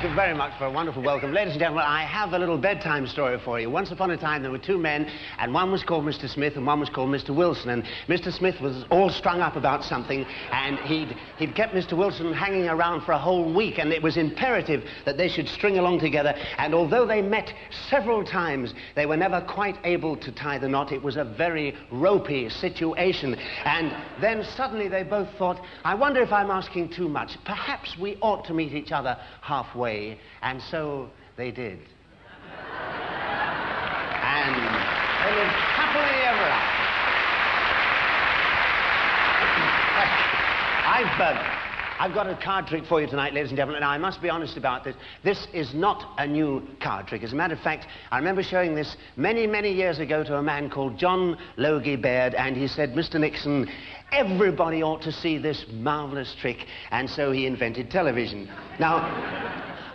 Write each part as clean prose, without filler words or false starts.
you very much for a wonderful welcome. Ladies and gentlemen, I have a little bedtime story for you. Once upon a time, there were two men, and one was called Mr. Smith and one was called Mr. Wilson. And Mr. Smith was all strung up about something, and he'd kept Mr. Wilson hanging around for a whole week, and it was imperative that they should string along together. And although they met several times, they were never quite able to tie the knot. It was a very ropey situation. And then suddenly they both thought, I wonder if I'm asking too much. Perhaps we ought to meet each other halfway, and so they did. And they lived happily ever after. I've got a card trick for you tonight, ladies and gentlemen, and I must be honest about this. This is not a new card trick. As a matter of fact, I remember showing this many, many years ago to a man called John Logie Baird, and he said, Mr. Nixon, everybody ought to see this marvelous trick, and so he invented television. Now,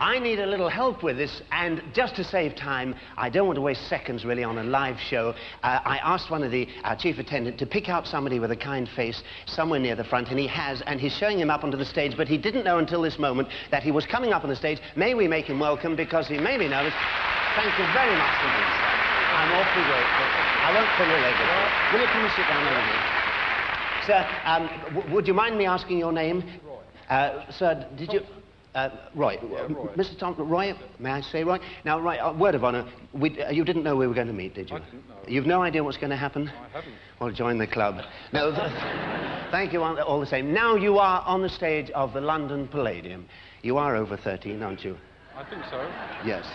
I need a little help with this, and just to save time, I don't want to waste seconds really on a live show. I asked one of the chief attendant to pick out somebody with a kind face somewhere near the front, and he has, and he's showing him up onto the stage, but he didn't know until this moment that he was coming up on the stage. May we make him welcome, because he may be nervous. Thank you very much indeed, sir. I'm awfully grateful. I won't pull your leg away. Will you come and sit down over here? Sir, would you mind me asking your name? Roy. Sir, did you... Roy. Yeah, Roy. Mr. Thompson, Roy, may I say Roy? Now, Roy, word of honour, you didn't know we were going to meet, did you? I didn't know. You've no idea what's going to happen? I haven't. Well, join the club. No, thank you all the same. Now you are on the stage of the London Palladium. You are over 13, aren't you? I think so. Yes.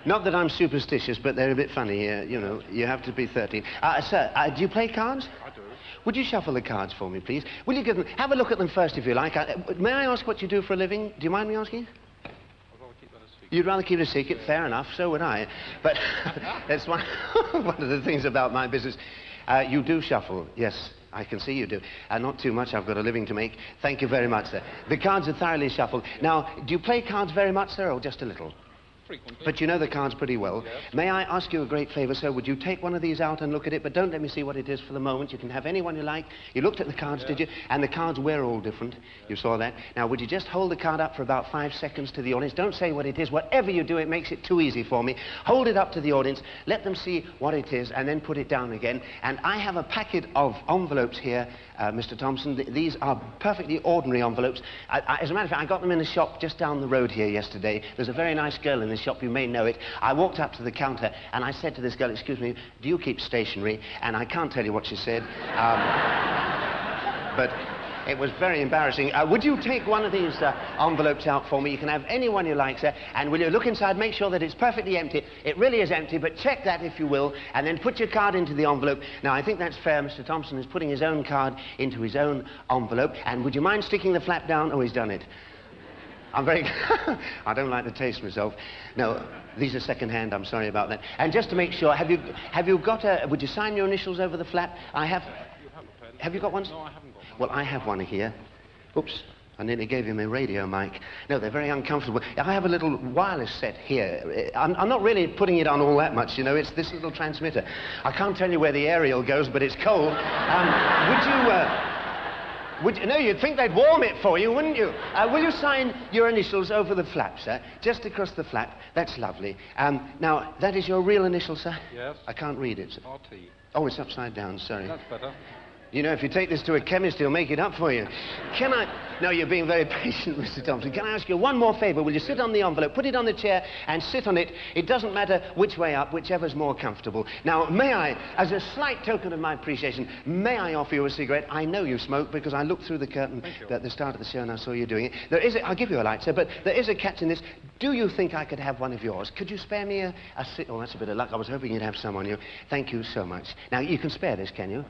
Not that I'm superstitious, but they're a bit funny, you know. You have to be 13. Sir, do you play cards? I do. Would you shuffle the cards for me, please? Will you give them... Have a look at them first, if you like. May I ask what you do for a living? Do you mind me asking? I'd rather keep that a secret. You'd rather keep it a secret? Fair enough, so would I. But that's one of the things about my business. You do shuffle, yes. I can see you do. Not too much, I've got a living to make. Thank you very much, sir. The cards are thoroughly shuffled. Now, do you play cards very much, sir, or just a little? Frequently. But you know the cards pretty well. Yes. May I ask you a great favour, sir? Would you take one of these out and look at it, but don't let me see what it is for the moment. You can have any one you like. You looked at the cards, did you? And the cards were all different. You saw that. Now, would you just hold the card up for about 5 seconds to the audience? Don't say what it is. Whatever you do, it makes it too easy for me. Hold it up to the audience. Let them see what it is, and then put it down again. And I have a packet of envelopes here, Mr. Thompson. These are perfectly ordinary envelopes. As a matter of fact, I got them in a shop just down the road here yesterday. There's a very nice girl in the shop. You may know it. I walked up to the counter and I said to this girl, excuse me, do you keep stationery? And I can't tell you what she said. But it was very embarrassing. Would you take one of these envelopes out for me? You can have any one you like, sir. And will you look inside, make sure that it's perfectly empty. It really is empty, but check that if you will, and then put your card into the envelope. Now, I think that's fair. Mr. Thompson is putting his own card into his own envelope. And would you mind sticking the flap down? Oh, he's done it. I'm very... I don't like to taste myself. No, these are second-hand. I'm sorry about that. And just to make sure, have you got a... Would you sign your initials over the flap? I have... You have a pen? Have you got one? No, I haven't got one. Well, I have one here. Oops. I nearly gave you my radio mic. No, they're very uncomfortable. I have a little wireless set here. I'm not really putting it on all that much, you know. It's this little transmitter. I can't tell you where the aerial goes, but it's cold. No, you'd think they'd warm it for you, wouldn't you? Will you sign your initials over the flap, sir? Just across the flap. That's lovely. Now, that is your real initial, sir? Yes. I can't read it. RT. Oh, it's upside down, sorry. That's better. You know, if you take this to a chemist, he'll make it up for you. Can I... No, you're being very patient, Mr. Thompson. Can I ask you one more favour? Will you sit on the envelope, put it on the chair, and sit on it? It doesn't matter which way up, whichever's more comfortable. Now, may I, as a slight token of my appreciation, may I offer you a cigarette? I know you smoke, because I looked through the curtain at the start of the show and I saw you doing it. There is I'll give you a light, sir, but there is a catch in this. Do you think I could have one of yours? Could you spare me a Oh, that's a bit of luck. I was hoping you'd have some on you. Thank you so much. Now, you can spare this, can you?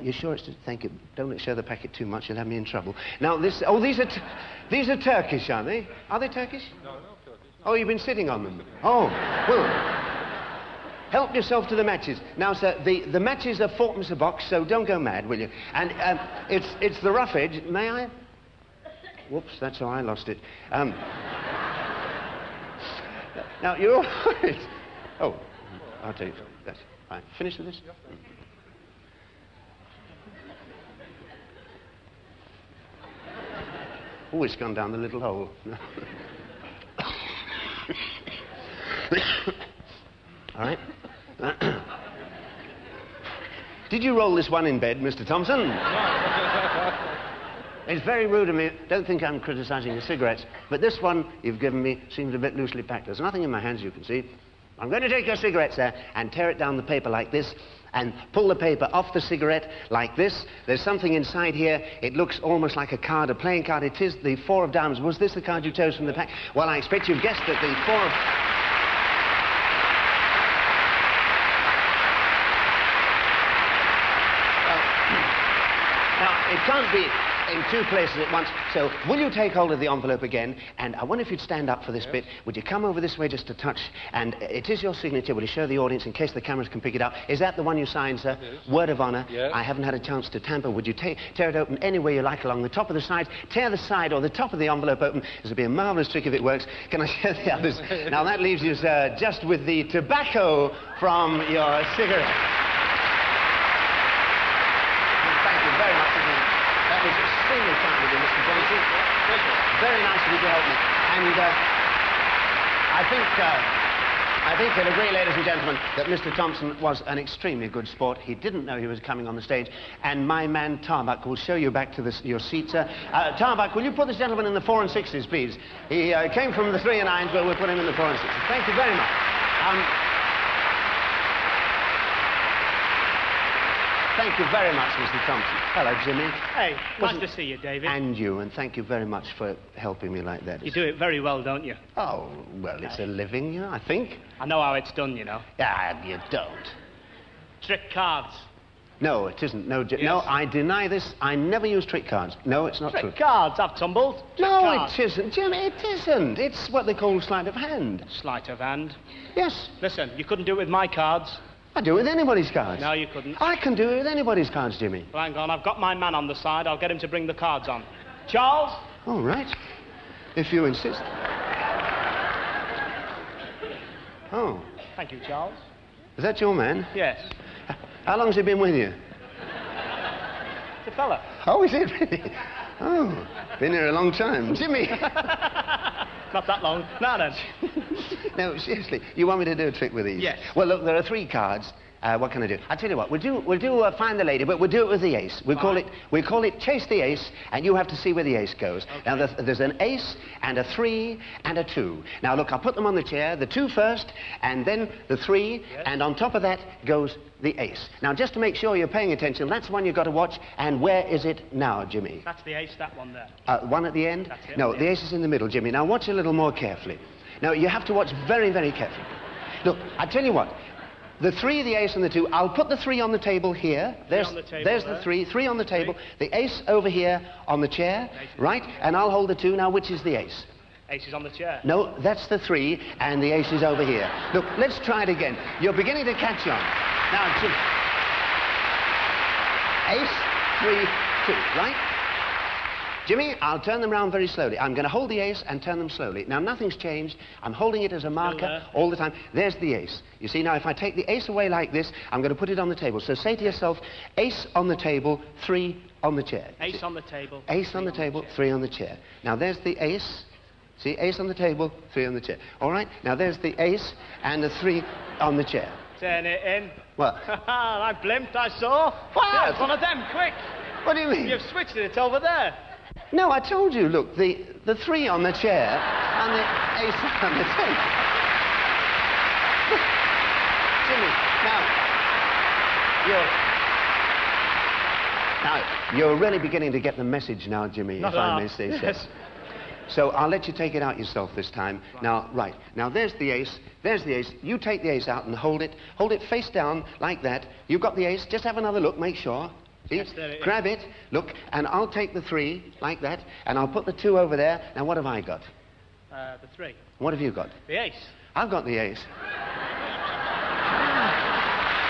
You sure it's... Thank you. Don't show the packet too much. You'll have me in trouble. Now, this... Oh, these are Turkish, aren't they? Are they Turkish? No, not Turkish. No. Oh, you've been sitting on them? Oh, well... Help yourself to the matches. Now, sir, the matches are fourpence a box, so don't go mad, will you? And it's the rough edge. May I? Whoops, that's how I lost it. Now, you're all right. Oh, I'll take it. That's fine. Finish with this? Yeah. Oh, it's gone down the little hole. All right. Did you roll this one in bed, Mr. Thompson? It's very rude of me. Don't think I'm criticising the cigarettes, but this one you've given me seems a bit loosely packed. There's nothing in my hands, you can see. I'm going to take your cigarette, sir, and tear it down the paper like this, and pull the paper off the cigarette like this. There's something inside here. It looks almost like a card, a playing card. It is the 4 of diamonds. Was this the card you chose from the pack? Well, I expect you've guessed that the 4 of... Now, it can't be in 2 places at once, so will you take hold of the envelope again? And I wonder if you'd stand up for this bit. Would you come over this way just a touch? And it is your signature. Will you show the audience in case the cameras can pick it up? Is that the one you signed, sir? Yes. Word of honour. Yes. I haven't had a chance to tamper. Would you tear it open any way you like along the top of the side? Tear the side or the top of the envelope open. This would be a marvellous trick if it works. Can I show the others? Now, that leaves you, sir, just with the tobacco from your cigarette. Thank you very much indeed. That was extremely kind of you, Mr. Johnson. Very nice of you to help me. And I think you'll agree, ladies and gentlemen, that Mr. Thompson was an extremely good sport. He didn't know he was coming on the stage. And my man Tarbuck will show you back to your seat, sir. Tarbuck, will you put this gentleman in the 4 and 6s, please? He came from the 3 and 9s, but we'll put him in the 4 and 6s. Thank you very much. Thank you very much, Mr. Thompson. Hello, Jimmy. Hey, nice to see you, David. And you, and thank you very much for helping me like that. You do it very well, don't you? Oh, well, it's a living, you know, I think. I know how it's done, you know. Ah, you don't. Trick cards. No, it isn't. No, Yes. no, I deny this. I never use trick cards. No, it's not true. Trick cards, I've tumbled. Trick No, cards. it isn't, Jimmy, it isn't. It's what they call sleight of hand. Sleight of hand. Yes, Listen, you couldn't do it with my cards. I do it with anybody's cards. No, you couldn't. I can do it with anybody's cards, Jimmy. Well, hang on, I've got my man on the side. I'll get him to bring the cards on. Charles? All right, if you insist. Oh, Thank you, Charles. is that your man? Yes. How long's he been with you? The fella. Oh, is it really? Oh, been here a long time. Jimmy! Not that long. Now then. No, seriously, you want me to do a trick with these? Yes. Well, look, there are 3 cards. What can I do? I'll tell you what, we'll do Find the Lady, but we'll do it with the ace. We'll call it Chase the Ace, and you have to see where the ace goes. Okay. Now, there's an ace, and a 3, and a 2. Now, look, I'll put them on the chair, the 2 first, and then the 3, Yes. and on top of that goes the ace. Now, just to make sure you're paying attention, that's the one you've got to watch, and where is it now, Jimmy? That's the ace, that one there. One at the end? That's it, No, yeah. the ace is in the middle, Jimmy. Now, watch a little more carefully. Now, you have to watch very, very carefully. Look, I tell you what. The 3, the ace, and the 2. I'll put the 3 on the table here. There's on the table the there. 3 on the table. 3. The ace over here on the chair, Ace is right? And I'll hold the 2. Now, which is the ace? Ace is on the chair. No, that's the 3, and the ace is over here. Look, let's try it again. You're beginning to catch on. Now, Jimmy. Ace, 3, 2, right? Jimmy, I'll turn them round very slowly. I'm going to hold the ace and turn them slowly. Now, nothing's changed. I'm holding it as a marker there. all the time. There's the ace. You see, now, if I take the ace away like this, I'm going to put it on the table. So say to yourself, ace on the table, 3 on the chair. Ace on the table. Ace on the table, 3 on the chair. Now, there's the ace. See, ace on the table, 3 on the chair. All right? Now, there's the ace and the 3 on the chair. Turn it in. What? I blimped, I saw. What? Yeah, it's one of them, quick. What do you mean? You've switched it, it's over there. No, I told you. Look, the 3 on the chair and the ace on the table. Jimmy, now, you're really beginning to get the message now, Jimmy, Not if I half. may say so. Yes. So I'll let you take it out yourself this time. Right. Now, right. Now, there's the ace. There's the ace. You take the ace out and hold it. Hold it face down like that. You've got the ace. Just have another look. Make sure. See? Yes, there it is. Grab it. Look. And I'll take the 3 like that. And I'll put the 2 over there. Now, what have I got? The 3. What have you got? The ace. I've got the ace.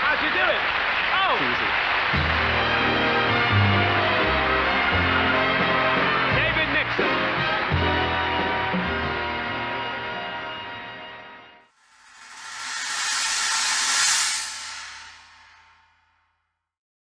How'd you do it? Oh! Easy.